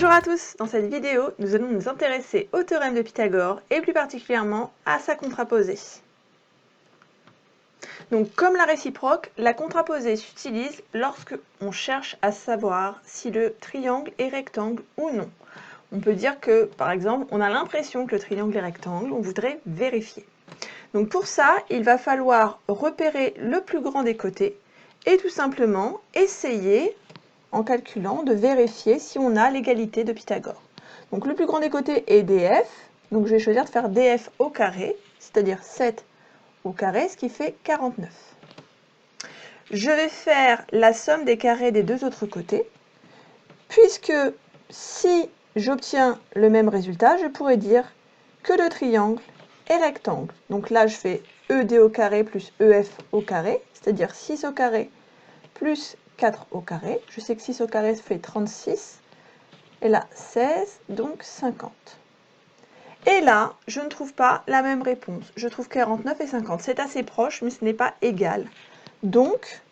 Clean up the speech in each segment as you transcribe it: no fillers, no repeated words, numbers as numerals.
Bonjour à tous, dans cette vidéo, nous allons nous intéresser au théorème de Pythagore et plus particulièrement à sa contraposée. Donc comme la réciproque, la contraposée s'utilise lorsque on cherche à savoir si le triangle est rectangle ou non. On peut dire que, par exemple, on a l'impression que le triangle est rectangle, on voudrait vérifier. Donc pour ça, il va falloir repérer le plus grand des côtés et tout simplement essayer, en calculant, de vérifier si on a l'égalité de Pythagore. Donc le plus grand des côtés est df, donc je vais choisir de faire df au carré, c'est-à-dire 7 au carré, ce qui fait 49. Je vais faire la somme des carrés des deux autres côtés, puisque si j'obtiens le même résultat, je pourrais dire que le triangle est rectangle. Donc là, je fais ED au carré plus EF au carré, c'est-à-dire 6 au carré plus 4 au carré. Je sais que 6 au carré fait 36. Et là, 16, donc 50. Et là, je ne trouve pas la même réponse. Je trouve 49 et 50. C'est assez proche, mais ce n'est pas égal. Donc,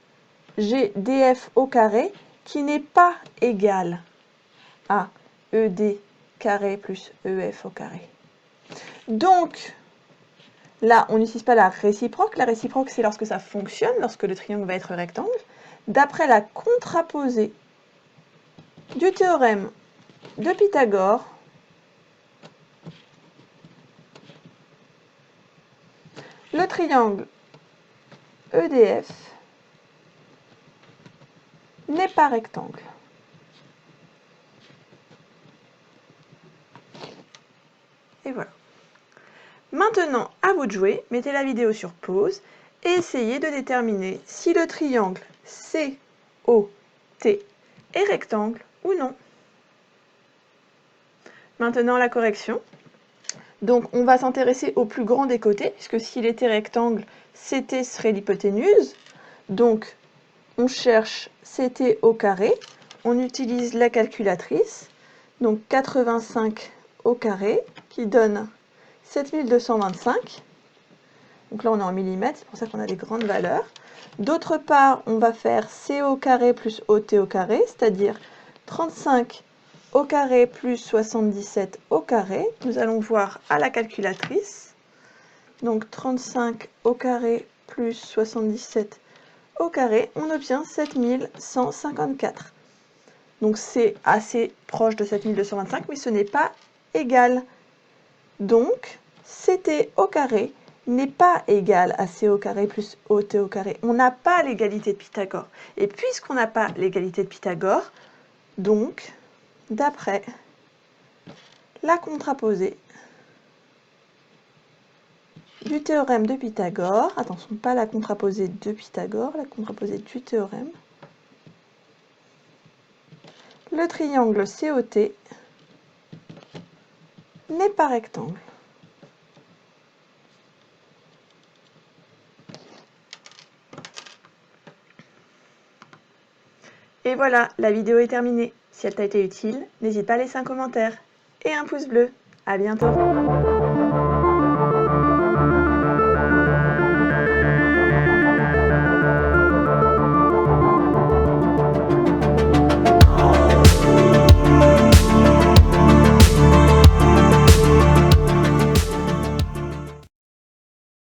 j'ai df au carré qui n'est pas égal à ED carré plus EF au carré. Donc, là, on n'utilise pas la réciproque. La réciproque, c'est lorsque ça fonctionne, lorsque le triangle va être rectangle. D'après la contraposée du théorème de Pythagore, le triangle EDF n'est pas rectangle. Et voilà. Maintenant, à vous de jouer, mettez la vidéo sur pause et essayez de déterminer si le triangle COT est rectangle ou non. Maintenant, la correction. Donc, on va s'intéresser au plus grand des côtés, puisque s'il était rectangle, CT serait l'hypoténuse. Donc, on cherche CT au carré. On utilise la calculatrice. Donc, 85 au carré, qui donne 7225. Donc là, on est en millimètres, c'est pour ça qu'on a des grandes valeurs. D'autre part, on va faire CO au carré plus OT au carré, c'est-à-dire 35 au carré plus 77 au carré. Nous allons voir à la calculatrice. Donc 35 au carré plus 77 au carré, on obtient 7154. Donc c'est assez proche de 7225, mais ce n'est pas égal. Donc, CT au carré n'est pas égal à C au carré plus OT au carré. On n'a pas l'égalité de Pythagore. Et puisqu'on n'a pas l'égalité de Pythagore, donc, d'après la contraposée du théorème de Pythagore, attention, pas la contraposée de Pythagore, la contraposée du théorème, le triangle COT n'est pas rectangle. Et voilà, la vidéo est terminée. Si elle t'a été utile, n'hésite pas à laisser un commentaire et un pouce bleu. À bientôt!